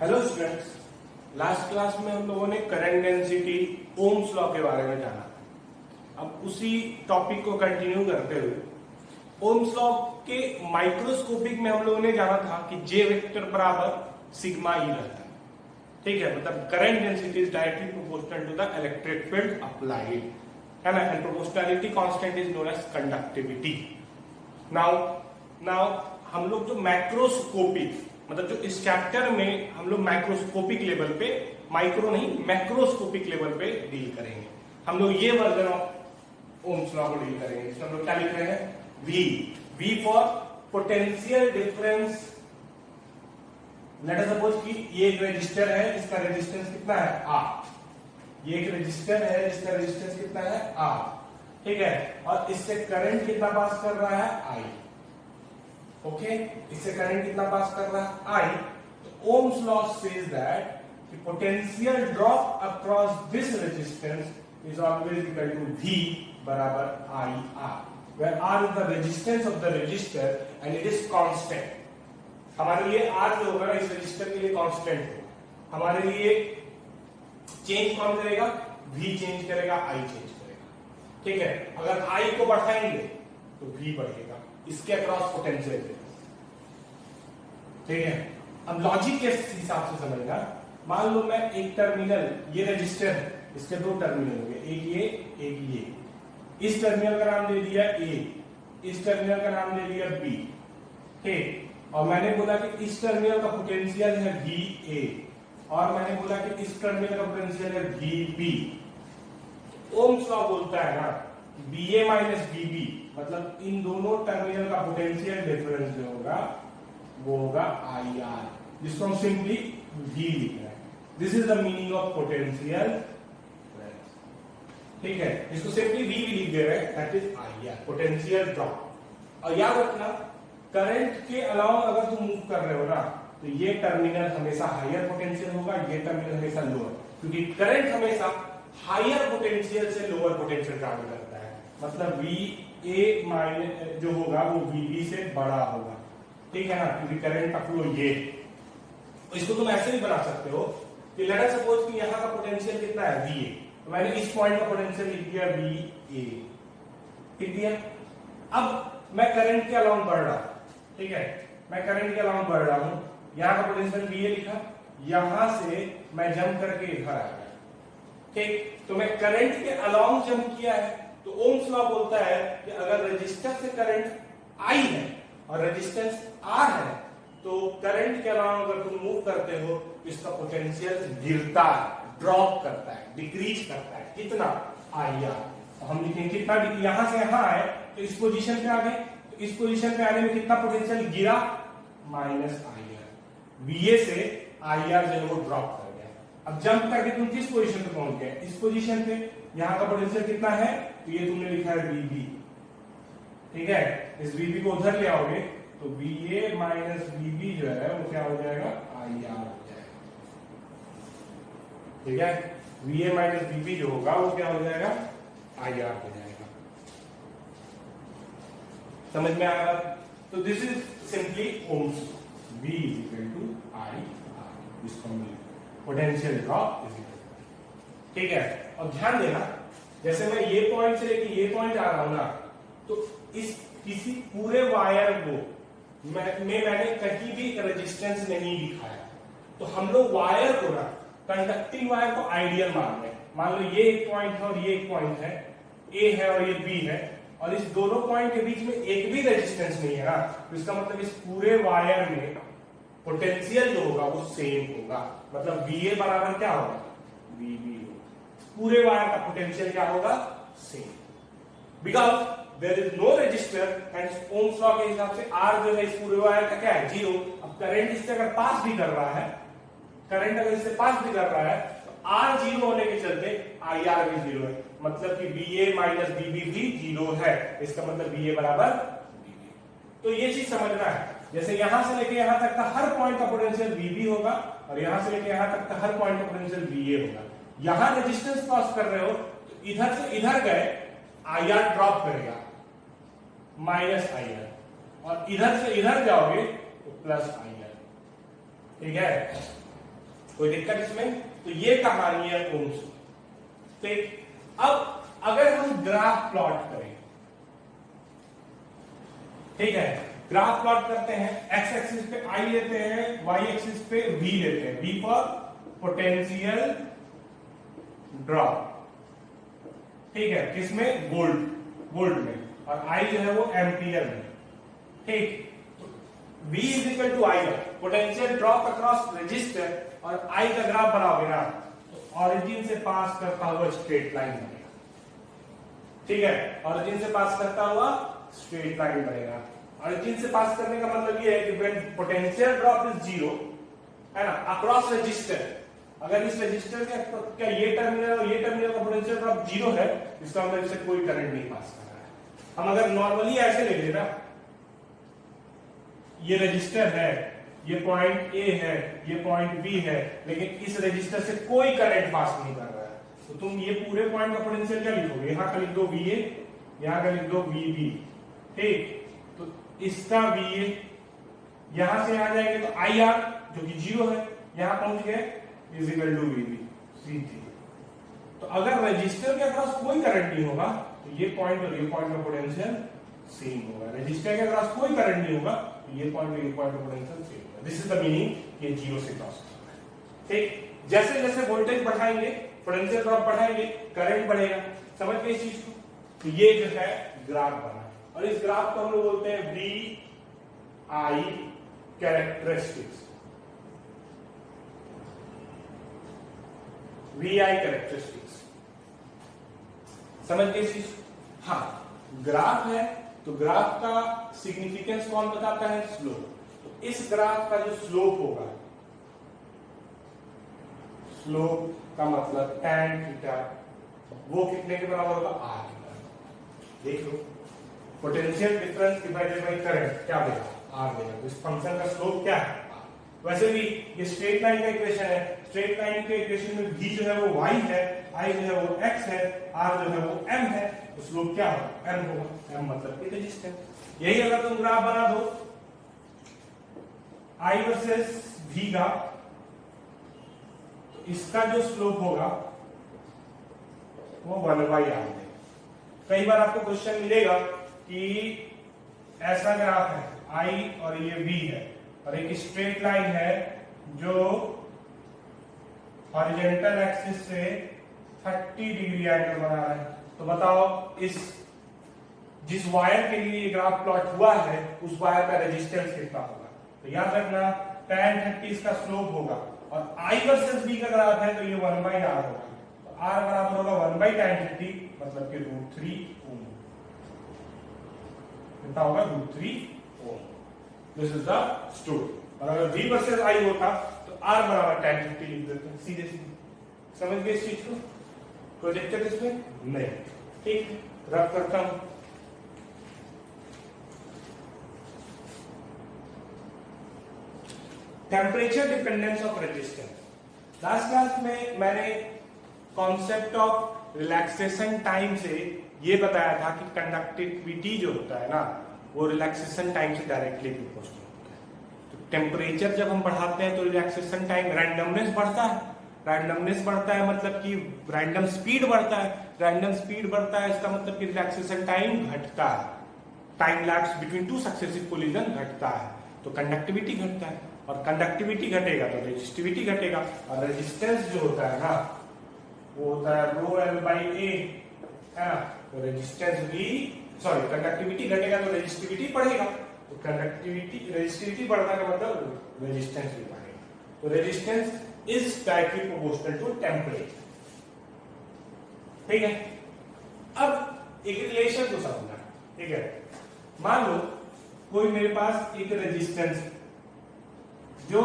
Hello students, last class में हम लोगों ने करंट डेंसिटी ओम्स लॉ के बारे में जाना। अब उसी टॉपिक को कंटिन्यू करते हुए ओम्स लॉ के माइक्रोस्कोपिक में हम लोगों ने जाना था कि जे वेक्टर बराबर सिग्मा ई रहता है। ठीक है, मतलब current density is directly proportional to the electric field applied, है ना, and proportionality constant is known as conductivity. Now हम लोग जो मैक्रोस्कोपिक, मतलब जो इस चैप्टर में हम लोग माइक्रोस्कोपिक लेवल पे, माइक्रो नहीं मैक्रोस्कोपिक लेवल पे डील करेंगे। हम लोग ये वर्जन ऑफ ओम्स लॉ को डील करेंगे। इसमें हम लोग क्या लिख रहे हैं? V for potential difference. Let us suppose कि ये एक रजिस्टर है, इसका रेजिस्टेंस कितना है? R। ये एक रजिस्टर है, इसका रेजिस्टेंस कितना है? R। ठीक है, और इससे करंट कितना पास कर रहा है? I। ओके, इससे करंट कितना पास कर रहा है? I। तो Ohm's law says that the potential drop across this resistance is always equal to V बराबर IR, where R is the resistance of the resistor and it is constant। हमारे लिए R जो होगा ना इस रजिस्टर के लिए कांस्टेंट होगा। हमारे लिए चेंज कौन करेगा? V चेंज करेगा, I चेंज करेगा। ठीक है, अगर I को बढ़ाएंगे तो V बढ़ेगा, इसके अक्रॉस पोटेंशियल है। ठीक है, अब लॉजिक के हिसाब से समझना। मान लो मैं एक टर्मिनल, ये रजिस्टर है, इसके दो टर्मिनल हो गए, एक ये एक ये। इस टर्मिनल का नाम दे दिया A, इस टर्मिनल का नाम दे दिया B। ठीक, और मैंने बोला कि इस टर्मिनल का पोटेंशियल है VA और मैंने बोला कि इस टर्मिनल का पोटेंशियल है VB। ओम्स लॉ बोलता है ना BA माइनस BB, मतलब इन दोनों टर्मिनल का पोटेंशियल डिफरेंस जो होगा वो होगा IR, जिसको हम सिंपली V लिख रहे हैं। This is the meaning of potential difference. ठीक है, इसको सिंपली V भी लिख दे रहे हैं, that is IR, potential drop. और याद रखना, करंट के अलावा अगर तुम मूव कर रहे हो ना तो ये टर्मिनल हमेशा हायर पोटेंशियल होगा, ये टर्मिनल हमेशा लोअर, क्योंकि करंट हमेशा हायर पोटेंशियल से लोअर पोटेंशियल ट्रैवल करता है। मतलब VA माइनस जो होगा वो VB से बड़ा होगा। ठीक है ना, क्योंकि करंट का फ्लो ये। तो इसको तुम ऐसे भी बना सकते हो कि लेट अस सपोज कि यहां का पोटेंशियल कितना है? VA, तो मैंने इस पॉइंट का पोटेंशियल लिख दिया VA। ठीक है, अब मैं करंट के अलाउंस बढ़ रहा हूं। ठीक है, मैं करंट के अलाउंस बढ़ रहा हूं, यहां का पोटेंशियल VA लिखा, यहां से मैं जंप करके इधर आ गया। ठीक, तो मैं करंट के अलाउंस जंप किया है। तो ओम्स लॉ बोलता है कि अगर रजिस्टर से करंट I है और रेजिस्टेंस R है तो करंट के अलावा अगर तुम मूव करते हो तो इसका पोटेंशियल गिरता है, ड्रॉप करता है, डिक्रीज करता है। कितना? IR। तो हम लिखेंगे कितना, यहां से यहां आए तो इस पोजीशन पे आ गए, तो इस पोजीशन पे आने में कितना पोटेंशियल गिरा? Minus IR। VA से IR जो है वो ड्रॉप कर गया। अब जंप करके तुम किस पोजीशन पे पहुंच गए? इस पोजीशन पे। यहां का पोटेंशियल कितना है? तो ये तुमने लिखा है VB। ठीक है, इस VB को उधर ले आओगे तो VA माइनस VB जो है वो क्या हो जाएगा? IR हो जाएगा। ठीक है, VA माइनस VB जो होगा वो क्या हो जाएगा? IR हो जाएगा। समझ में आ रहा? तो this is simply Ohm's law. V is equal to IR, इसको हम पोटेंशियल ड्रॉप इज इक्वल। ठीक है, और ध्यान देना, जैसे मैं ये पॉइंट से लेके ये पॉइंट आ रहा हूं ना, तो इस किसी पूरे वायर को मैंने कहीं भी रेजिस्टेंस नहीं दिखाया। तो हम लोग वायर को ना, कंडक्टिंग वायर को आइडियल मान रहे हैं। मान लो ये एक पॉइंट है और ये एक पॉइंट है, A है और ये B है, और इस दोनों पॉइंट के बीच में एक भी रेजिस्टेंस नहीं है ना, तो इसका मतलब इस पूरे वायर में पोटेंशियल जो होगा वो सेम होगा। मतलब VA बराबर क्या होगा? VB होगा। पूरे वायर का पोटेंशियल क्या होगा? Same, because there is no register and Ohm's law के हिसाब से R जो है इस पूरे वायर का क्या है? 0। अब करंट इससे अगर पास भी कर रहा है, करंट अगर इससे पास भी कर रहा है तो R 0 होने के चलते IR भी 0 है। मतलब कि VA माइनस VB भी 0 है। इसका मतलब VA बराबर VB। तो ये चीज समझना है, जैसे यहां से लेके यहां तक का हर पॉइंट का पोटेंशियल VB होगा और यहां से लेके यहां तक का हर पॉइंट का पोटेंशियल VA होगा। यहां रेजिस्टेंस पास कर रहे हो तो इधर से इधर गए IR ड्रॉप करेगा, माइनस IR, और इधर से इधर जाओगे तो प्लस IR। ठीक है, कोई दिक्कत इसमें? तो ये कहानी है ओम्स। ठीक, अब अगर हम ग्राफ प्लॉट करें, ठीक है, ग्राफ प्लॉट करते हैं, एक्स एक्सिस पे आई लेते हैं, वाई एक्सिस पे वी लेते हैं, वी फॉर पोटेंशियल ड्रॉप, ठीक है, किसमें? वोल्ट में, और आई जो है वो एम्पियर में। ठीक, V is equal to I, potential drop across register, और आई का ग्राफ बनाओगे ना तो ऑरिजिन से पास करता हुआ स्ट्रेट लाइन बनेगा। ठीक है, ऑरिजिन से पास करता हुआ स्ट्रेट लाइन बनेगा। ऑरिजिन से पास करने का मतलब ये है कि when potential drop is zero, है ना, अक्रॉस रजिस्टर, अगर इस रजिस्टर के क्या ये टर्मिनल और ये टर्मिनल का पोटेंशियल ड्रॉप जीरो है, इसका मतलब इससे कोई करंट नहीं पास कर रहा है। हम अगर नॉर्मली ऐसे ले लेना, ये रजिस्टर है, ये पॉइंट ए है, ये पॉइंट बी है, लेकिन इस रजिस्टर से कोई करंट पास नहीं कर रहा है, तो तुम ये पूरे पॉइंट का पोटेंशियल क्या लिखोगे? यहां का लिख दो VA, यहां का लिख दो VB। ठीक, तो इसका VA यहां से यहां जाएंगे तो IR जो कि जीरो है, यहां पहुंच गए, इज इक्वल टू VB सीधी। तो अगर रजिस्टर के अक्रॉस कोई करंट नहीं होगा तो ये पॉइंट और ये पॉइंट का पोटेंशियल सेम होगा। रजिस्टर के अक्रॉस कोई करंट नहीं होगा तो ये पॉइंट और ये पॉइंट का पोटेंशियल सेम होगा। दिस इज द मीनिंग कि जीरो से क्रॉस होता है। ठीक, जैसे जैसे वोल्टेज बढ़ाएंगे, पोटेंशियल ड्रॉप बढ़ाएंगे, करंट बढ़ेगा। समझ गए इस चीज को? तो ये जो है ग्राफ बना, और इस ग्राफ को हम लोग बोलते हैं VI कैरेक्टरिस्टिक्स। VI कैरेक्टरिस्टिक्स समझ गए इस चीज? हाँ, ग्राफ है तो ग्राफ का सिग्निफिकेंस कौन बताता है? स्लोप। तो इस ग्राफ का जो स्लोप होगा, स्लोप का मतलब tan थीटा, वो कितने के बराबर होगा? R के बराबर। देख लो, potential difference divided by current क्या देगा? R देगा। तो इस फंक्शन का स्लोप क्या है? R। वैसे भी ये स्ट्रेट लाइन का इक्वेशन है, स्ट्रेट लाइन के इक्वेशन में v जो है वो y है, I जो है वो x है, R जो है वो m है, तो स्लोप क्या होगा? m होगा। m मतलब कि रेजिस्टेंस। यही अगर तुम ग्राफ बना दो I वर्सेस v का, तो इसका जो स्लोप होगा वो 1/r है। कई बार आपको क्वेश्चन मिलेगा कि ऐसा ग्राफ है, I और ये v है, और एक स्ट्रेट लाइन है जो हॉरिजॉन्टल एक्सिस से 30 डिग्री एंगल बना रहा है। तो बताओ, इस जिस वायर के लिए ये ग्राफ प्लॉट हुआ है उस वायर का रेजिस्टेंस कितना होगा? तो याद रखना, tan 30 इसका स्लोप होगा, और I वर्सेस v का ग्राफ है तो ये 1/r होगा। तो R बराबर होगा 1/tan 30, मतलब कि √3 ओम। कितना होगा? √3 ohm. This is the story. और अगर v वर्सेस I होता तो R बराबर tan 30 लिख देते हैं, सीधे सीधे। समझ गए इस चीज को? कोई दिक्कत इसमें नहीं? ठीक, रब करता हूं। Temperature dependence of resistance. Last class में मैंने कॉन्सेप्ट ऑफ रिलैक्सेशन टाइम से ये बताया था कि कंडक्टिविटी जो होता है ना, वो रिलैक्सेशन टाइम से डायरेक्टली प्रोपोर्शनल होता है। तो टेम्परेचर जब हम बढ़ाते हैं तो रिलैक्सेशन टाइम, रैंडमनेस बढ़ता है। रैंडमनेस बढ़ता है मतलब कि रैंडम स्पीड बढ़ता है। रैंडम स्पीड बढ़ता है इसका मतलब कि रिलैक्सेशन टाइम घटता है। Time lapse between two successive collision घटता है, तो कंडक्टिविटी घटता है, और कंडक्टिविटी घटेगा तो रेजिस्टिविटी घटेगा। और रेजिस्टेंस जो होता है ना, वो होता है ρL/A, है ना। तो रेजिस्टेंस भी, सॉरी, कंडक्टिविटी घटेगा तो रेजिस्टिविटी बढ़ेगा, तो कंडक्टिविटी रेजिस्टिविटी बढ़ने का मतलब रेजिस्टेंस भी बढ़ेगा। तो resistance is directly proportional to temperature. ठीक है, अब एक रिलेशन को समझना। ठीक है, मान लो कोई मेरे पास एक रेजिस्टेंस जो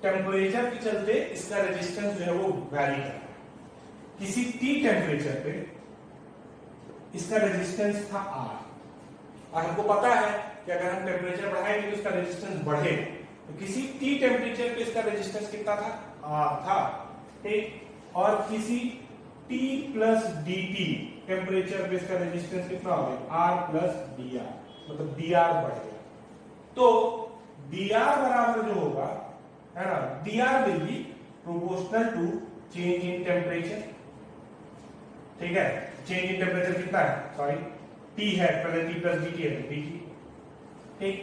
टेम्परेचर के चलते इसका रेजिस्टेंस जो है वो वैरी कर रहा है। किसी T टेम्परेचर पे इसका रेजिस्टेंस था R, और हमको पता है कि अगर हम टेम्परेचर बढ़ाएंगे तो इसका रेजिस्टेंस बढ़ेगा। तो किसी T टेम्परेचर पे इसका रेजिस्टेंस कितना था? R था। ठीक, और किसी T प्लस dt टेम्परेचर पे इसका रेजिस्टेंस कितना हो गया? R प्लस dr, मतलब dr बढ़ गया। तो dr बराबर जो होगा, है ना, dr will be proportional to change in temperature, ठीक है। चेंज इन टेम्परेचर कितना है, सॉरी टी है, पहले टी प्लस डी टी है, डी टी, ठीक।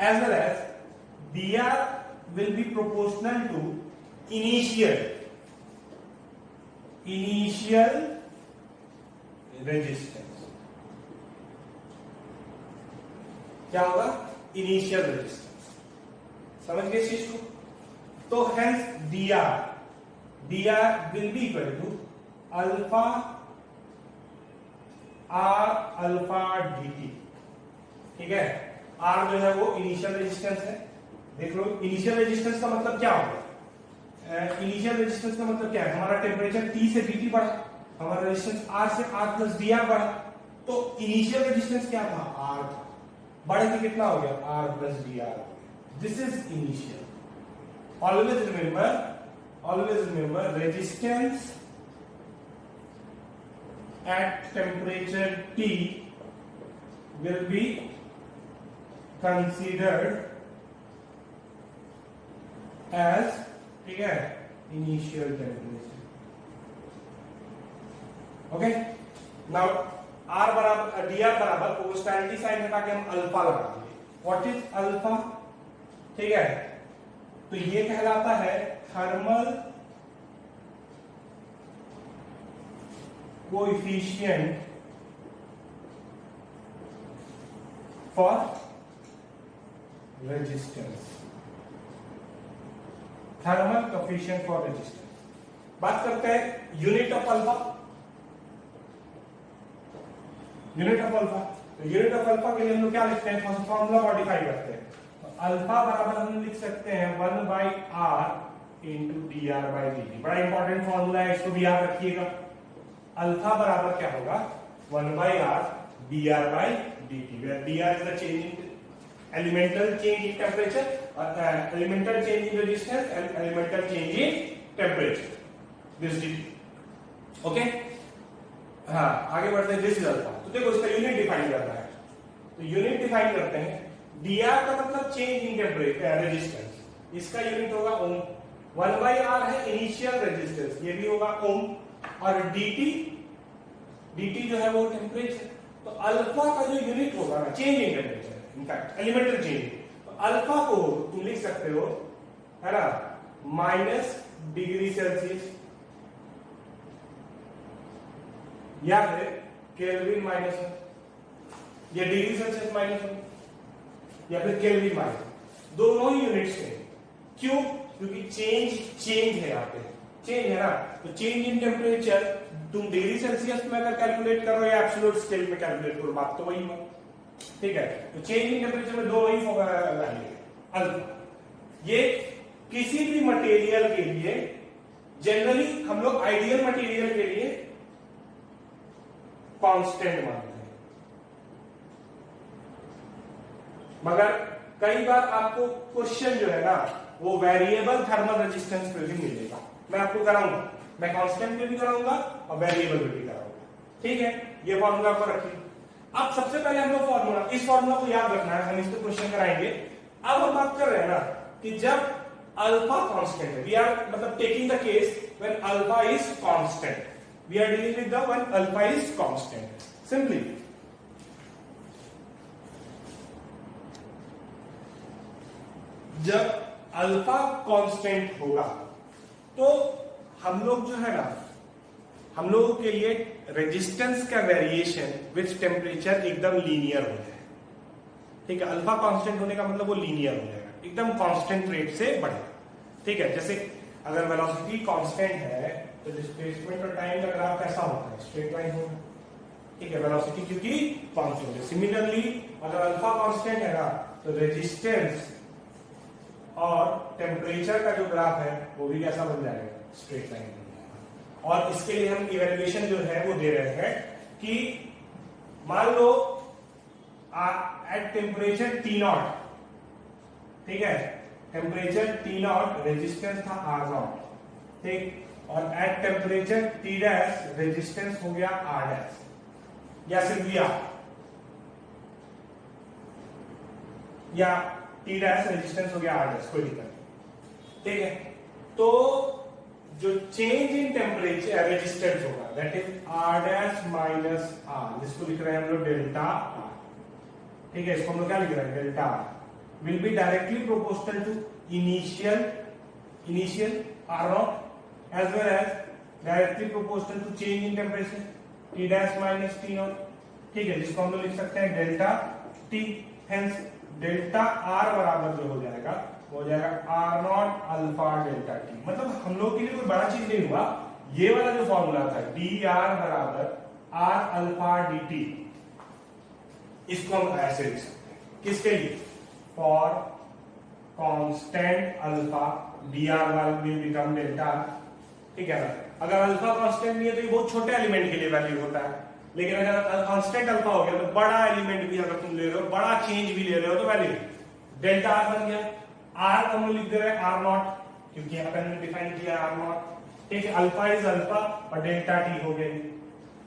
As well as dr will be proportional to initial resistance. क्या होगा, इनिशियल रेजिस्टेंस, समझ गए इस चीज को। तो hence dr will be equal to alpha r alpha dt, ठीक है। r जो है वो इनिशियल रेजिस्टेंस है, देख लो। इनिशियल रेजिस्टेंस का मतलब क्या होगा, इनिशियल रेजिस्टेंस का मतलब क्या है, हमारा टेम्परेचर T से dt बढ़ा, हमारा रेजिस्टेंस R से R प्लस dr बढ़ा, तो इनिशियल रेजिस्टेंस क्या था, R था, बढ़ के कितना हो गया, R plus dr। This is initial. Always remember resistance at temperature T will be considered as, ठीक है, initial temperature. Okay, now R बराबर dr बराबर प्रोपोर्शनैलिटी साइन हटा के हम अल्फा लगा देंगे। व्हाट इज अल्फा, ठीक है, तो ये कहलाता है thermal coefficient for resistance, thermal coefficient for resistance. बात करते हैं unit of alpha. Unit of alpha, तो यूनिट ऑफ अल्फा के लिए हम लोग क्या लिखते हैं, फॉर्मूला मॉडिफाई करते हैं। तो अल्फा बराबर हम लिख सकते हैं 1/r इंटू dr/dt। बड़ा इंपॉर्टेंट फॉर्मूला है, इसको भी याद रखिएगा। अल्फा बराबर क्या होगा, 1/r dr/dt, where dr is the change in elemental change in temperature, elemental change in resistance and elemental change in temperature, this dt। Okay, हाँ आगे बढ़ते हैं। दिस इज अल्फा, तो देखो इसका यूनिट डिफाइन करना है, तो यूनिट डिफाइन करते हैं। dr का मतलब चेंज इन टेम्परेचर रेजिस्टेंस, इसका यूनिट होगा ओम। 1/r है इनिशियल रेजिस्टेंस, ये भी होगा ओम, और dt जो है वो टेम्परेचर। तो अल्फा का जो यूनिट होगा ना, change in temperature, in fact elemental change, तो अल्फा को तुम लिख सकते हो, है ना, माइनस डिग्री सेल्सियस, या फिर केल्विन माइनस है, या डिग्री सेल्सियस माइनस है, या फिर केल्विन माइनस, दोनों ही यूनिट्स हैं। क्यों, क्योंकि चेंज है, यहाँ पे चेंज है ना, तो चेंज इन टेम्परेचर तुम डिग्री सेल्सियस में अगर कैलकुलेट करो या एब्सोल्यूट स्केल में कैलकुलेट करो, बात तो वही है, ठीक है। तो चेंज इन टेम्परेचर में दो वही वैल्यू है अल्फा। ये किसी भी मटेरियल के लिए, जनरली हम लोग आइडियल मटेरियल के लिए कांस्टेंट मानते हैं, मगर कई बार आपको क्वेश्चन जो है ना वो वेरिएबल थर्मल रेजिस्टेंस पे भी मिलेगा। मैं आपको कराऊंगा, मैं कांस्टेंट पे भी कराऊंगा और वेरिएबल पे भी कराऊंगा, ठीक है। ये फॉर्मूला को रखिए। अब सबसे पहले हम लोग फॉर्मूला, इस फॉर्मूला को याद रखना है, हम इस पे क्वेश्चन कराएंगे। अब हम बात कर रहे हैं ना कि जब अल्फा कांस्टेंट है, वी आर मतलब taking the case when alpha is constant, we are dealing with the when alpha is constant. Simply जब अल्फा कांस्टेंट होगा तो हम लोग जो है ना, हम लोगों के लिए रेजिस्टेंस का वेरिएशन विथ टेम्परेचर एकदम लीनियर हो जाए, ठीक है। अल्फा कांस्टेंट होने का मतलब वो लीनियर हो जाएगा, एकदम कांस्टेंट रेट से बढ़ेगा, ठीक है। जैसे अगर वेलोसिटी कांस्टेंट है तो डिस्प्लेसमेंट और टाइम का ग्राफ कैसा होता है, स्ट्रेट लाइन होगा, ठीक है, वेलोसिटी क्योंकि कांस्टेंट है। सिमिलरली अगर अल्फा कांस्टेंट है ना तो रेजिस्टेंस और टेम्परेचर का जो ग्राफ है वो भी कैसा बन जाएगा, स्ट्रेट लाइन बन जाएगा। और इसके लिए हम इवैल्यूएशन जो है वो दे रहे हैं कि मान लो एट टेम्परेचर T0, ठीक है, टेम्परेचर T0 रेजिस्टेंस था R0, ठीक, और at temperature T dash resistance हो गया R डैश, या सिर्फ या T डैश रेजिस्टेंस हो गया R डैश, कोई दिक्कत नहीं, ठीक है। तो जो चेंज इन टेम्परेचर रेजिस्टेंस होगा that is R dash minus R, जिसको लिख रहे हैं हम लोग डेल्टा आर, ठीक है, इसको हम लोग क्या लिख रहे हैं delta R will be directly proportional to initial R naught as well as directly proportional to change in temperature T dash minus T naught, ठीक है, जिसको हम लोग लिख सकते हैं delta T. Hence delta R बराबर जो हो जाएगा वो हो जाएगा R naught alpha delta T. मतलब हम लोग के लिए कोई बड़ा चीज नहीं हुआ, ये वाला जो फॉर्मूला था डी आर बराबर आर अल्फा डी टी, इसको हम ऐसे लिख सकते हैं किसके लिए, for constant alpha D R will become delta, ठीक है ना। अगर अल्फा कांस्टेंट नहीं है तो ये बहुत छोटे एलिमेंट के लिए वैल्यू होता है, लेकिन अगर कांस्टेंट अल्फा हो गया तो बड़ा एलिमेंट भी अगर तुम ले रहे हो, बड़ा चेंज भी ले रहे हो तो वैल्यू डेल्टा आर बन गया। आर हम लोग लिख दे रहे हैं आर नॉट, क्योंकि यहाँ पे हमने डिफाइन किया आर नॉट, ठीक है, अल्फा इज अल्फा और डेल्टा टी हो गई,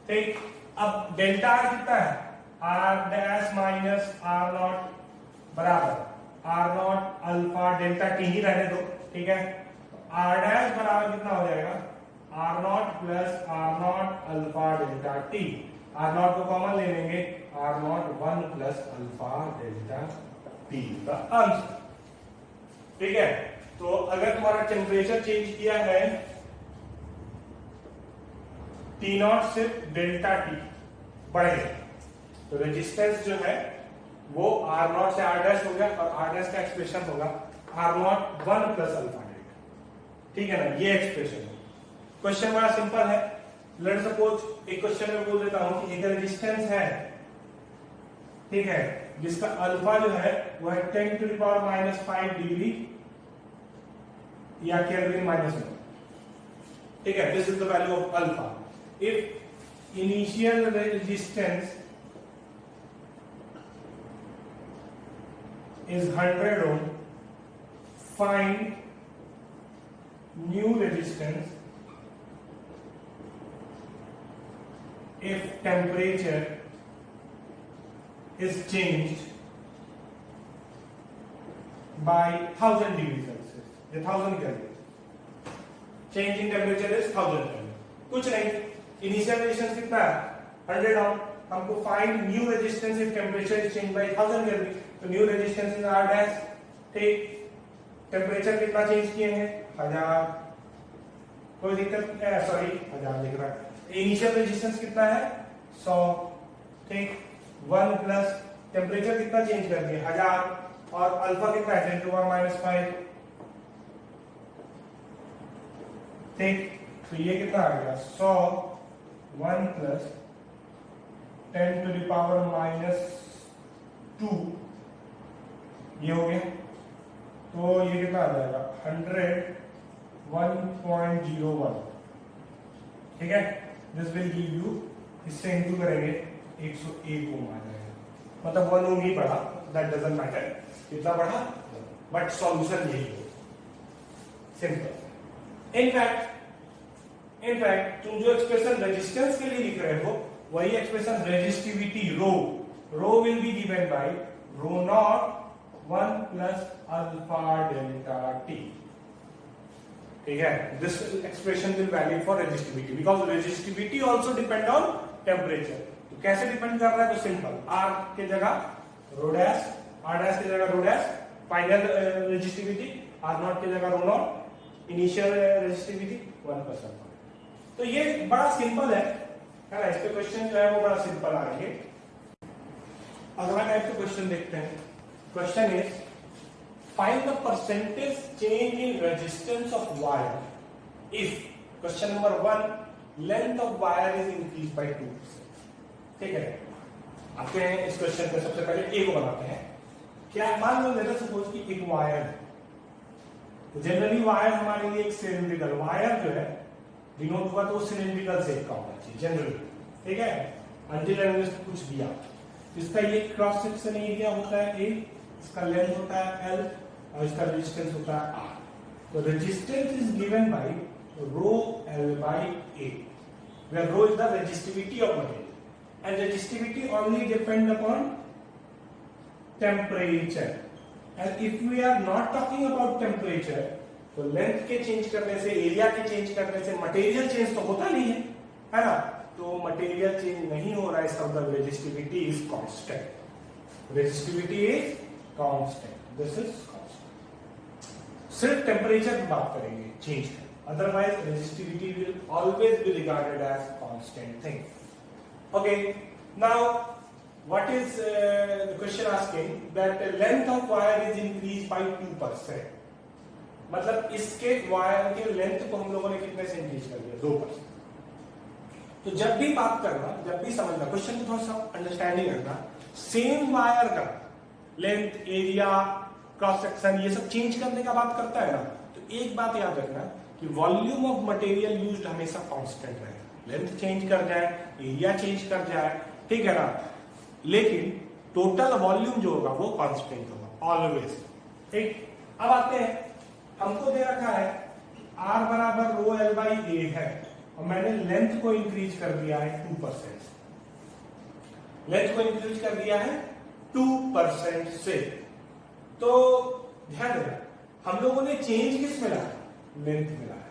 ठीक। अब डेल्टा आर कितना है, R dash minus R naught बराबर R naught alpha delta T ही रहने दो, ठीक है। आर डैश बराबर कितना हो जाएगा, R naught plus R naught alpha delta T, R naught को कॉमन ले लेंगे, R naught 1 plus alpha delta T का आंसर, ठीक है। तो अगर तुम्हारा टेम्परेचर चेंज किया है टी नॉट से डेल्टा टी बढ़ गया, तो रेजिस्टेंस जो है वो आर नॉट से आर डैश हो गया, और आर डैश का एक्सप्रेशन होगा R naught 1 plus alpha delta, ठीक है ना, ये एक्सप्रेशन है। क्वेश्चन बड़ा सिंपल है। लेट सपोज एक क्वेश्चन में बोल देता हूं कि एक रेजिस्टेंस है, ठीक है, जिसका अल्फा जो है वो है 10 to the power minus 5 degree या केल्विन माइनस 1, ठीक है, this is the value of alpha. If initial resistance is 100 ohm, find new resistance if temperature is changed by 1000 degrees Celsius, 1000 Kelvin, change in temperature is 1000 Kelvin, कुछ नहीं, initial resistance कितना है 100 ohm, हमको find new resistance if temperature is change by 1000 kelvin, तो new resistance is R dash, ठीक। Temperature कितना change किए हैं 1000, कोई दिक्कत नहीं है, सॉरी 1000 लिख रहा है। इनिशियल रेजिस्टेंस कितना है 100, ठीक, 1 प्लस टेम्परेचर कितना चेंज कर दिए 1000, और अल्फा कितना है 10 टू पावर माइनस 5, ठीक, तो ये कितना आ गया 100 1 plus 10 to the power minus 2, ये हो गया, तो ये कितना आ जाएगा 100 1.01, ठीक है। दिस विल गिव यू, इससे इंटू करेंगे 101 ओम आ जाएगा, मतलब 1 ओम ही बढ़ा, दैट डजंट मैटर कितना बढ़ा, बट सॉल्यूशन यही है, सिंपल। इनफैक्ट तुम जो एक्सप्रेशन रेजिस्टेंस के लिए लिख रहे हो वही expression resistivity rho will be given by rho naught 1 plus alpha delta T, ठीक है। This expression will valid for resistivity because resistivity also depend on temperature. तो कैसे डिपेंड कर रहा है, तो सिंपल, आर के जगह रो डैश, आर डैश की जगह rho dash, final resistivity, R naught की जगह rho naught, initial resistivity 1 plus alpha. तो ये बड़ा सिंपल है ना, इस पे क्वेश्चन जो है वो बड़ा सिंपल आएंगे। अगला टाइप का क्वेश्चन देखते हैं। Question is find the percentage change in resistance of wire if, question number 1, length of wire is increase by 2%, ठीक है। आते हैं इस क्वेश्चन पे, सबसे पहले ए को बनाते हैं। क्या मान लो लेट सपोज कि एक वायर है, तो जनरली वायर हमारे लिए एक सिलिंड्रिकल वायर जो है डिनोट हुआ तो सिलिंड्रिकल शेप का होना चाहिए जनरली, ठीक है, अंटिल एंड कुछ दिया। इसका ये क्रॉस सेक्शन एरिया होता है ए, इसका लेंथ होता है एल, और इसका रेजिस्टेंस होता है आर। तो resistance is given by rho L by A, where rho is the resistivity of material and resistivity only depend upon temperature. And if we are not talking about temperature, तो length के change करने से, area के change करने से material change तो होता नहीं है ना? तो मटेरियल चेंज नहीं हो रहा है, इसका मतलब resistivity is constant. Resistivity is constant, this is constant. सिर्फ टेम्परेचर की बात करेंगे चेंज का, otherwise resistivity will always be regarded as constant thing. Okay, now what is the question asking that the length of wire is increased by 2%. मतलब इसके wire के length को हम लोगों ने कितने से इंक्रीज कर दिया? 2%। तो जब भी बात करना, जब भी समझना, क्वेश्चन को थोड़ा सा अंडरस्टैंडिंग रखना, सेम वायर का लेंथ, एरिया, क्रॉस सेक्शन ये सब चेंज करने का बात करता है ना, तो एक बात याद रखना कि वॉल्यूम ऑफ मटेरियल यूज्ड हमेशा कांस्टेंट रहेगा। लेंथ चेंज कर जाए, एरिया चेंज कर जाए, ठीक है ना, लेकिन टोटल वॉल्यूम जो होगा वो कांस्टेंट होगा ऑलवेज। ठीक, अब आते हैं, हमको दे रखा है R बराबर रो एल बाई ए है और मैंने लेंथ को इंक्रीज कर दिया है 2%। लेंथ को इंक्रीज कर दिया है 2% से। तो ध्यान देना, हम लोगों ने चेंज किस में लाया? लेंथ में लाया।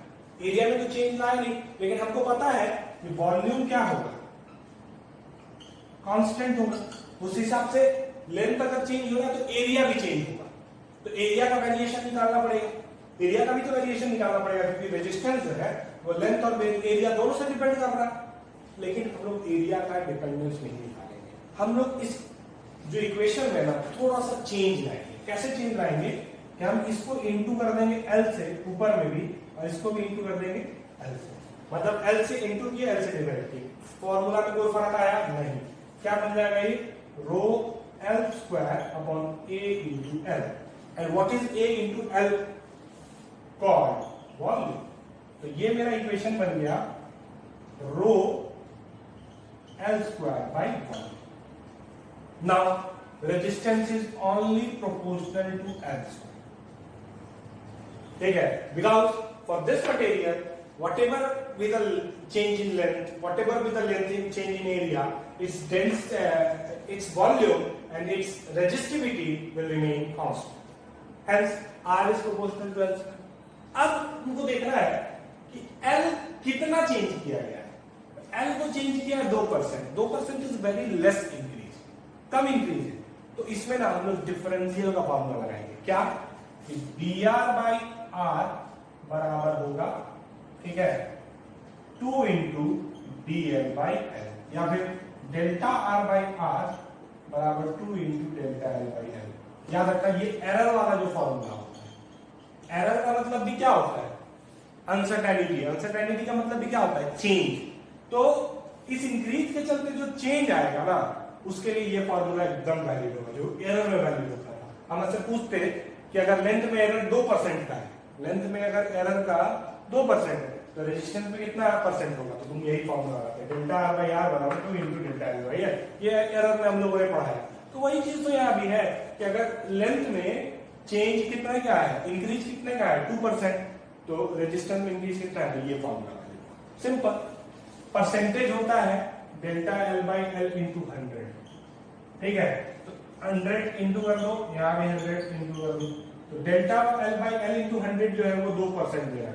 एरिया में तो चेंज लाया नहीं, लेकिन हमको पता है कि वॉल्यूम क्या होगा? कांस्टेंट होगा। उस हिसाब से लेंथ अगर चेंज होगा तो एरिया भी चेंज होगा। तो एरिया का वेरिएशन निकालना पड़ेगा। एरिया का भी तो वेरिएशन निकालना पड़ेगा, क्योंकि रेजिस्टेंस जो है वो लेंथ और एरिया दोनों से डिपेंड कर रहा है। लेकिन हम लोग एरिया का डिपेंडेंस नहीं निकालेंगे। हम लोग इस जो इक्वेशन है ना थोड़ा सा चेंज लाएंगे। कैसे चेंज लाएंगे कि हम इसको इंटू कर देंगे एल से ऊपर में भी, और इसको भी इंटू कर देंगे एल से। मतलब एल से इंटू किया, एल से डिवाइड किया। फॉर्मूला में कोई फर्क आया नहीं। क्या बन जाएगा ये? Rho L square upon A into L. And what is A into L? Called volume. तो ये मेरा इक्वेशन बन गया rho L square by volume. Now resistance is only proportional to L square. ठीक है, because for this material whatever with the change in length, whatever with the length in change in area, its dense, its volume and its resistivity will remain constant. Hence, R is proportional to L. अब हमको देखना है कि L कितना change किया गया है। L को चेंज किया है 2%। 2% is very less increase, come increase है। तो इसमें ना हम लोग डिफरेंशियल का फॉर्मूला लगाएंगे। क्या? कि dr by r बराबर होगा, ठीक है, 2 into D L by L, या फिर डेल्टा आर बाई आर बराबर 2 into delta L by L. याद रखना ये एरर वाला जो फॉर्मूला होता है। एरर का मतलब भी क्या होता है? अनसर्टेनिटी। अनसर्टेनिटी का मतलब भी क्या होता है? चेंज। तो इस इंक्रीज के चलते जो चेंज आएगा ना, उसके लिए ये फॉर्मूला एकदम वैलिड होगा, जो एरर में वैलिड होता है। हम ऐसे पूछते कि अगर लेंथ में एरर 2% का है, लेंथ में अगर एरर का 2% है तो रेजिस्टेंस में कितना परसेंट होगा? तो तुम यही फॉर्मूला लगाते हैं, डेल्टा आर बाई आर बराबर 2 into delta L by L. ये एरर में हम लोगों ने पढ़ा है। तो वही चीज तो यहाँ भी है कि अगर लेंथ में चेंज कितना क्या है, इंक्रीज कितने का है? 2%, तो रेजिस्टेंस में इंक्रीज कितना है? तो ये फॉर्मूला लगेगा। सिंपल। परसेंटेज होता है delta L by L into 100। ठीक है, तो 100 इंटू कर दो, यहाँ भी 100 इंटू कर दो, तो delta L by L into 100 जो है वो 2% दे रखा है।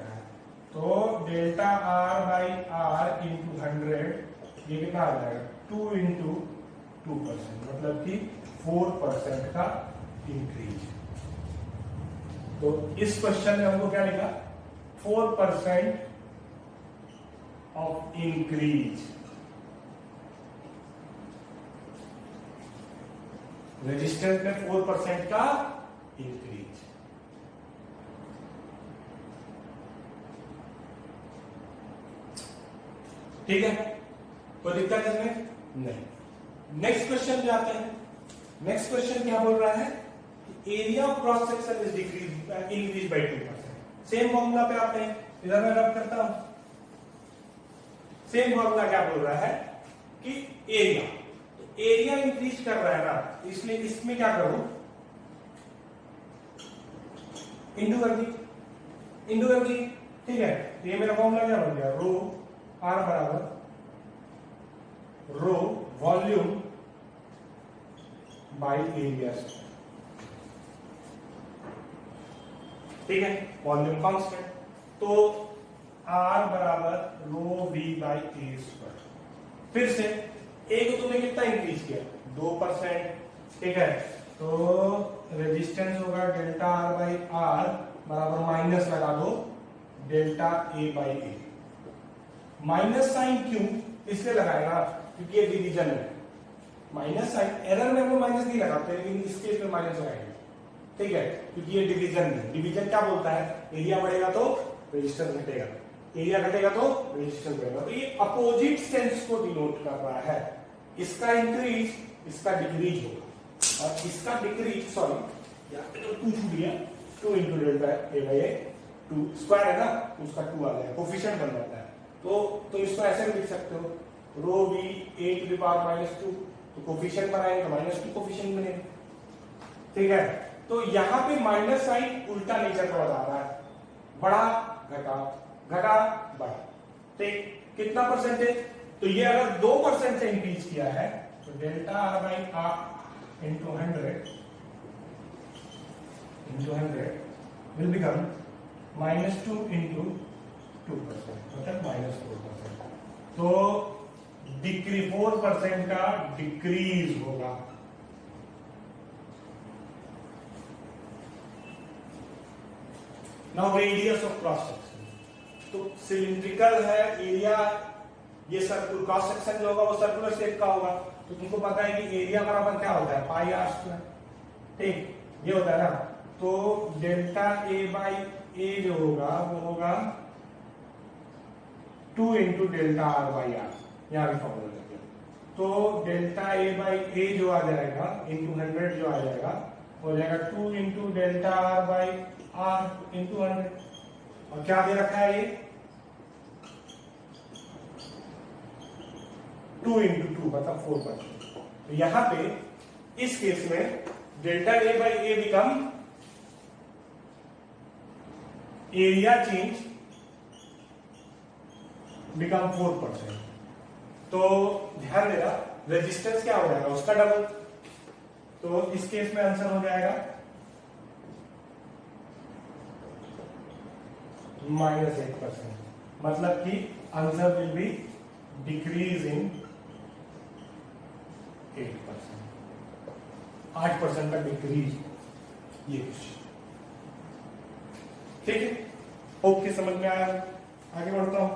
तो delta R by R into 100 ये कितना आ जाएगा? 2 इंटू 2%, मतलब कि 4% का इंक्रीज। तो इस क्वेश्चन में हमको क्या लिखा? 4% ऑफ इंक्रीज। रेजिस्टेंस में 4% का इंक्रीज। ठीक है, कोई दिक्कत है इसमें? नहीं। नेक्स्ट क्वेश्चन पे आते हैं। नेक्स्ट क्वेश्चन क्या बोल रहा है? Area of cross section is increase by 2%। Same formula पे आते हैं, इधर मैं रब करता हूं। सेम फॉर्मूला क्या बोल रहा है कि एरिया, तो एरिया इंक्रीज कर रहा है ना, इसलिए इसमें क्या करूं? इंटू कर दी, इंटू कर दी। ठीक है, तो ये मेरा फॉर्मूला क्या बन गया? रो आर बराबर रो वॉल्यूम बाई एरिया। ठीक है, वॉल्यूम कांस्टेंट। तो R बराबर रो वी बाई ए स्क्वायर। फिर से ए को तुमने कितना इंक्रीज किया, 2%, ठीक है, तो रेजिस्टेंस होगा डेल्टा आर बाई आर बराबर माइनस लगा दो delta A by A. Minus sign क्यों इसलिए लगाएगा क्योंकि ये डिवीजन है, माइनस साइन, एरर में वो माइनस नहीं लगाते लेकिन इस केस में माइनस लगाएंगे, ठीक है, क्योंकि ये डिवीजन है। डिवीजन क्या बोलता है, एरिया बढ़ेगा तो रेजिस्टेंस घटेगा, एरिया घटेगा तो रेजिस्टेंस बढ़ेगा। तो ये अपोजिट सेंस को डिनोट कर रहा है, इसका इंक्रीज इसका डिक्रीज होगा और इसका डिक्रीज, सॉरी यहाँ पे तो 2 छूट गया, 2 into delta A by A, 2 square है ना, उसका 2 आ जाएगा, कोफिशिएंट बन जाता है। तो तुम इसको ऐसे भी लिख सकते हो, rho V A to the power minus 2, तो कोफिशिएंट बनाएंगे तो -2 कोफिशिएंट बनेगा, ठीक है। तो यहाँ पे माइनस साइन उल्टा नेचर का बता रहा है, बड़ा घटा घटा बड़ा, ठीक, कितना परसेंटेज, तो ये अगर 2% से इंक्रीज किया है तो delta R by R into 100 will become -2 into 2%, मतलब -4%। तो डिक्री 4% का डिक्रीज होगा। Now radius of cross section, तो सिलिंड्रिकल है एरिया, ये सर्कुलर क्रॉस सेक्शन जो होगा वो सर्कुलर शेप का होगा, तो तुमको पता है कि एरिया बराबर क्या होता है, पाई आर स्क्वायर, ठीक, ये होता है ना। तो डेल्टा ए बाई ए जो होगा वो होगा 2 into delta R by R, यहाँ भी फॉर्मूला लग गया। तो डेल्टा ए बाई ए जो आ जाएगा इंटू 100 जो आ जाएगा हो जाएगा 2 into delta R by R into 100, और क्या दे रखा है ये 2 इंटू 2 मतलब 4%। तो यहां पे इस केस में delta A by A become area change become 4%। तो ध्यान देना रेजिस्टेंस क्या हो जाएगा उसका डबल, तो इस केस में आंसर हो जाएगा -8%, मतलब कि answer will be decrease in 8%, 8% का डिक्रीज, ये कुछ, ठीक है, ओके, समझ में आया। आगे बढ़ता हूं।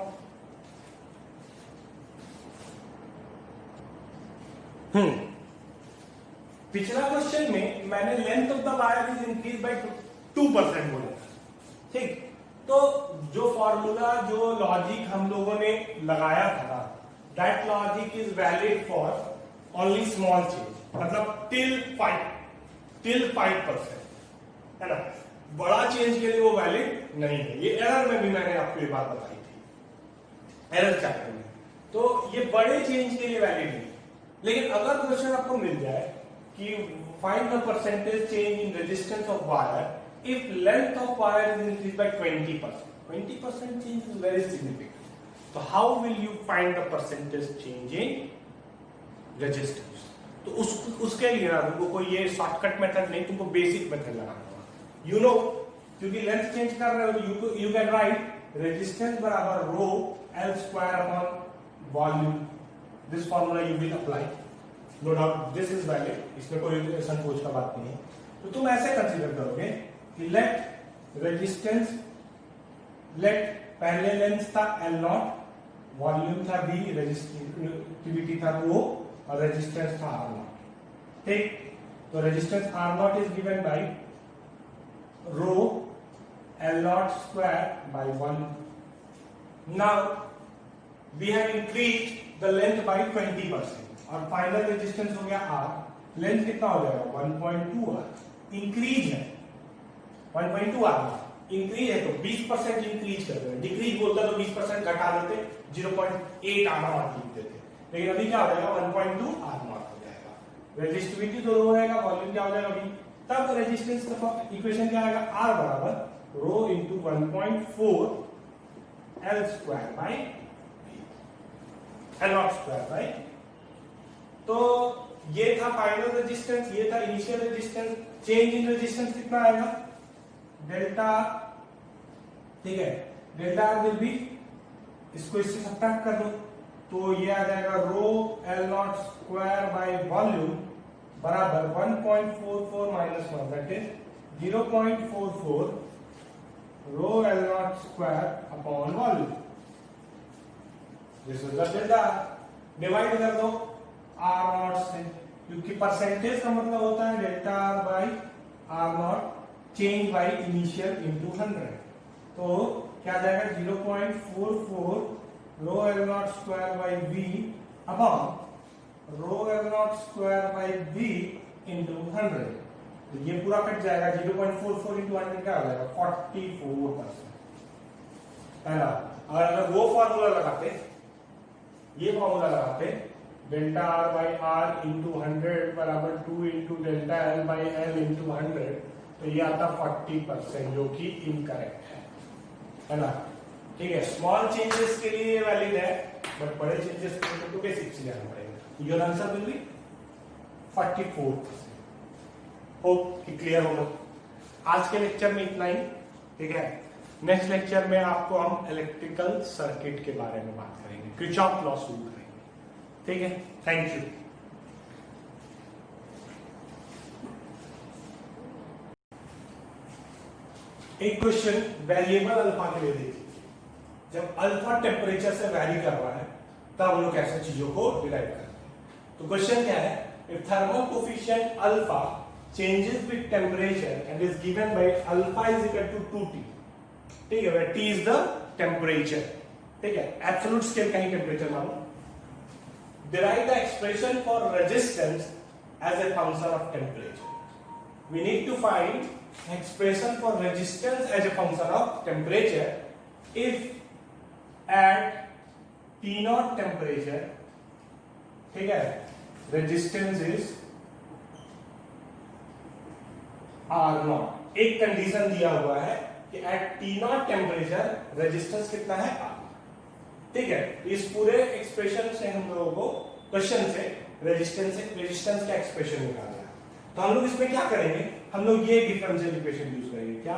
पिछला क्वेश्चन में मैंने length of the wire is increase by 2% बोला था, ठीक, तो जो फॉर्मूला जो लॉजिक हम लोगों ने लगाया था that logic is valid for only small change, मतलब टिल 5%, है ना, बड़ा चेंज के लिए वो वैलिड नहीं है। ये एरर में भी मैंने आपको ये बात बताई थी, एरर चैप्टर में, तो ये बड़े चेंज के लिए वैलिड नहीं। लेकिन अगर क्वेश्चन आपको मिल जाए कि find the percentage change in resistance of wire if length of wire is increased by 20%, 20% change is very significant. So how will you find the percentage change in resistance? तो उसके लिए ना तुमको कोई ये शॉर्टकट मेथड नहीं, तुमको basic method लगाना होगा। यू नो, क्योंकि लेंथ चेंज कर रहे हो, यू कैन राइट रेजिस्टेंस बराबर rho L square upon volume, this formula you will apply, no doubt this is valid, इसमें कोई संकोच का बात नहीं है। तो तुम ऐसे कंसीडर करोगे कि लेट रेजिस्टेंस, लेट पहले लेंथ था L0, वॉल्यूम था V, रेजिस्टिविटी था O और रेजिस्टेंस था R0, ठीक, तो resistance R0 is given by rho L0 square by 1। Now we have increase the length by 20% और फाइनल रेजिस्टेंस हो गया R, लेंथ कितना हो जाएगा 1.2 R, इंक्रीज है 1.2 आर, इंक्रीज है तो 20% इंक्रीज कर देते, डिक्रीज बोलता तो 20% घटा देते, 0.8 आर नॉट लिख देते, लेकिन अभी क्या हो जाएगा 1.2 आर नॉट हो जाएगा, रेजिस्टिविटी तो रो रहेगा, वॉल्यूम क्या हो जाएगा अभी, तब रेजिस्टेंस का इक्वेशन क्या आएगा, आर बराबर rho into 1.4 L square by L naught square by. तो ये था फाइनल रेजिस्टेंस, ये था initial resistance, change in resistance कितना आएगा डेल्टा, ठीक है, डेल्टा आर विल बी, इसको इससे सब्ट्रैक्ट कर दो तो ये आ जाएगा रो L naught square by volume बराबर 1.44 minus 1 that is 0.44 rho L naught square upon volume. This is the delta. Divide कर दो आर नॉट से, क्योंकि परसेंटेज का मतलब होता है delta R by R naught change by initial into 100। तो क्या आ जाएगा 0.44 rho L naught square by B upon rho L naught square by B into 100। तो ये पूरा कट जाएगा, 0.44 इंटू 100 क्या हो जाएगा 44%। है ना। अगर वो फॉर्मूला लगाते, ये फॉर्मूला लगाते delta R by R into 100 बराबर 2 into delta L by L into 100, तो ये आता 40%, जो कि इनकरेक्ट है ना। ठीक है, स्मॉल चेंजेस के लिए वैलिड है, बट बड़े चेंजेस के लिए तो बेसिक से जाना पड़ेगा। Your answer will be 44%। Hope कि क्लियर होगा। आज के लेक्चर में इतना ही, ठीक है। नेक्स्ट लेक्चर में आपको हम इलेक्ट्रिकल सर्किट के बारे में बात करेंगे, किरचॉफ लॉ सोल्व करेंगे, ठीक है। Thank you. एक क्वेश्चन वेरिएबल अल्फा के लिए देखिए। जब अल्फा टेम्परेचर से वैरी कर रहा है तब हम लोग कैसे चीजों को डिराइव करते हैं। तो क्वेश्चन क्या है, if thermal coefficient alpha changes with temperature and is given by alpha is equal to 2t, ठीक है, where t is the temperature, ठीक है, एब्सोल्यूट स्केल का ही टेम्परेचर मानो। Derive the expression for resistance as a function of temperature. We need to find expression for resistance as a function of temperature if at T0 temperature, ठीक है, resistance is R0। एक condition दिया हुआ है कि at T0 temperature resistance कितना है R, ठीक है। इस पूरे एक्सप्रेशन से हम लोगों को क्वेश्चन से रेजिस्टेंस का एक्सप्रेशन निकालना है। तो हम लोग इसमें क्या करेंगे, हम लोग ये डिफरेंशियल इक्वेशन यूज करेंगे, क्या,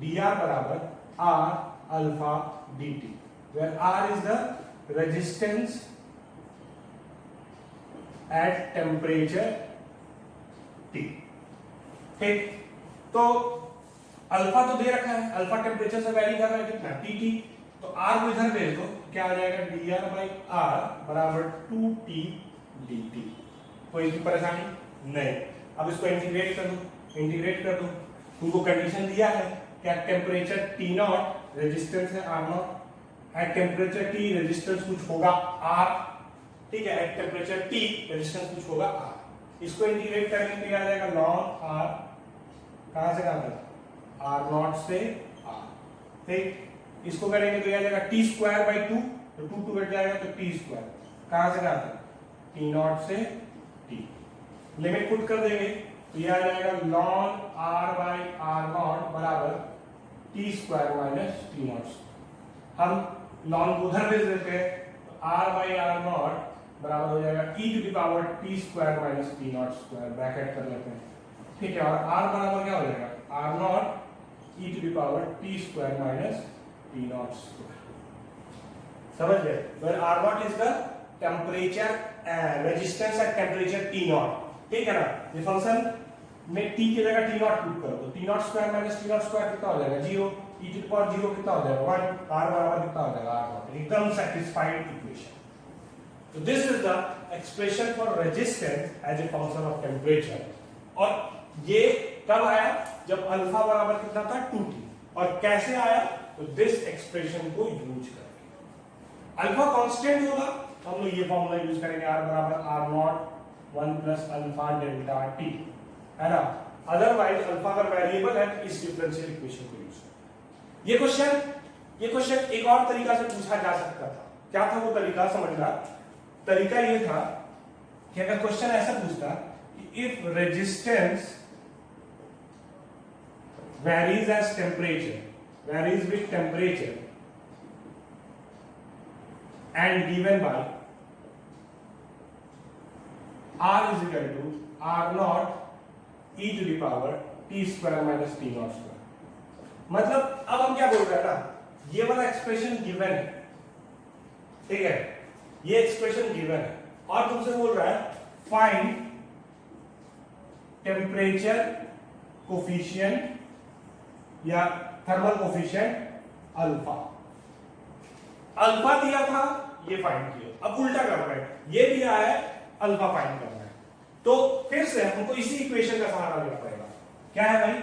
dr बराबर r alpha dt, where r is the resistance at temperature T, ठीक। तो अल्फा तो दे रखा है, अल्फा टेम्परेचर से वैरी कर रहा है कितना, tt। तो r को इधर भेज दो, क्या आ जाएगा dr बाई r बराबर 2t dt। कोई परेशानी नहीं। अब इसको इंटीग्रेट कर दो, इंटीग्रेट कर दो। तुमको कंडीशन दिया है कि एट टेम्परेचर T0 रेजिस्टेंस है R0, at temperature T resistance कुछ होगा R, ठीक है, एट टेम्परेचर T रेजिस्टेंस कुछ होगा R। इसको इंटीग्रेट करेंगे तो आ जाएगा ln R, कहां से कहां तक, R0 से R, ठीक। इसको करेंगे तो आ जाएगा t स्क्वायर बाई 2, तो 2 कट जाएगा तो t स्क्वायर, कहां से कहां तक, T0 से T। लिमिट पुट कर देंगे तो यह आ जाएगा ln r बाई r0 बराबर t स्क्वायर माइनस t0। हम ln को उधर भेज देते हैं, तो r बाई r0 बराबर हो जाएगा e to the power t square minus t0 square, bracket कर लेते हैं, ठीक है। और r बराबर क्या हो जाएगा, r0 e to the power t square minus t0 square. समझ गए। Where r0 is the temperature resistance at temperature T0, ठीक है ना। ये फंक्शन में t की जगह T0 पुट करो तो T0 square minus T0 square कितना हो जाएगा 0, e टू द पावर 0 कितना हो जाएगा 1, r बराबर कितना हो जाएगा r0। एकदम सैटिस्फाइड इक्वेशन। तो this is the expression for resistance as a function of temperature. और ये कब आया, जब अल्फा बराबर कितना था 2t। और कैसे आया, तो दिस एक्सप्रेशन को यूज करके। अल्फा कांस्टेंट होगा तो हम लोग ये फॉर्मूला यूज करेंगे, r बराबर r0 1 plus alpha delta t, है ना। अदरवाइज अल्फा अगर वेरिएबल है तो इस डिफरेंशियल इक्वेशन को यूज करें। ये क्वेश्चन एक और तरीका से पूछा जा सकता था। क्या था वो तरीका, समझना। तरीका ये था कि अगर क्वेश्चन ऐसा पूछता कि if resistance varies as temperature, varies with temperature and given by R is equal to R0 e to the power t square minus t0 square, मतलब अब हम क्या बोल रहे हैं ना, ये वाला एक्सप्रेशन गिवन है, ठीक है, ये एक्सप्रेशन गिवन है और तुमसे बोल रहा है फाइंड टेम्परेचर कोफिशिएंट या थर्मल कोफिशिएंट अल्फा। अल्फा दिया था, ये फाइंड किया, अब उल्टा कर रहे हैं, ये दिया है, अल्फा फाइंड करना है। तो फिर से हमको इसी इक्वेशन का सहारा लेना पड़ेगा। क्या है भाई,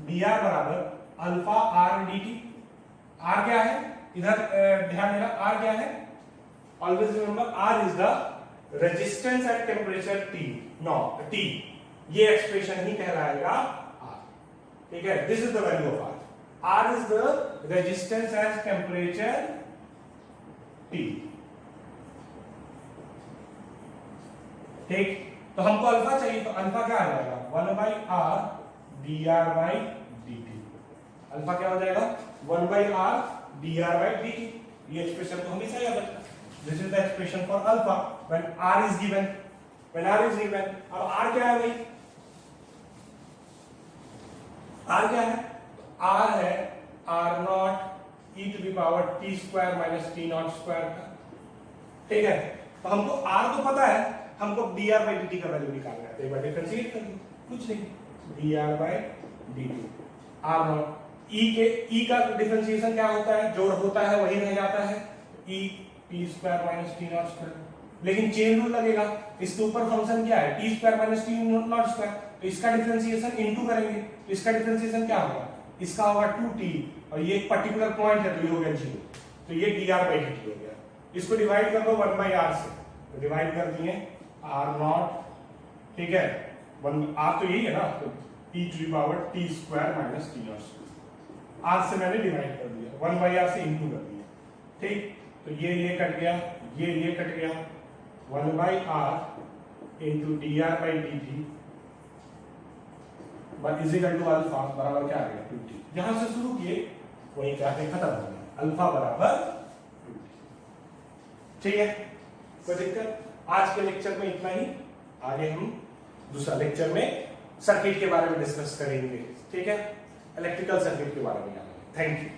dr बराबर alpha R D T. R क्या है, इधर ध्यान देना, आर क्या है, always remember R is the resistance at temperature T, no T, ये एक्सप्रेशन ही कहलाएगा आर, ठीक है, this is the value of R. R is the resistance at temperature T, ठीक। तो हमको अल्फा चाहिए, तो अल्फा क्या आ जाएगा, 1 by R D R by D T. Alpha क्या हो जाएगा, 1 by R D R by D T. ये एक्सप्रेशन तो हमेशा याद रखना, this is the expression for alpha when R is given, when R is given. अब आर क्या है भाई, आर क्या है, आर है R naught E to the power T square minus T naught square का, ठीक है। तो हमको आर तो पता है, हमको D R by D T का वैल्यू निकालना है, तो एक बार डिफरेंशिएट कर दो, कुछ नहीं, D R by D T R naught, E K E का डिफरेंशिएशन क्या होता है, जो होता है वही रह जाता है, E T square minus T naught square, लेकिन चेन रूल लगेगा, इसके ऊपर फंक्शन क्या है, T square minus T naught square, तो इसका डिफरेंशिएशन इनटू करेंगे, तो इसका डिफरेंशिएशन क्या होगा, इसका होगा 2t और ये एक पर्टिकुलर पॉइंट है तो ये हो गया 0, तो ये D R by D T हो गया। इसको डिवाइड कर दो 1 बाई आर से, तो डिवाइड कर दिए आर नॉट, ठीक है, 1 आर तो यही है ना, तो e to the power T square minus T naught square, R से मैंने डिवाइड कर दिया, 1 बाई आर से इनटू कर दिया, ठीक। तो ये कट गया, ये कट गया, 1 by R into D R by D T is equal to alpha बराबर क्या आ गया 2t। जहां से शुरू किए वहीं जाके खत्म हो गया, अल्फा बराबर 2t, ठीक है, कोई दिक्कत। आज के लेक्चर में इतना ही, आगे हम दूसरा लेक्चर में सर्किट के बारे में डिस्कस करेंगे, ठीक है, इलेक्ट्रिकल सर्किट के बारे में। Thank you.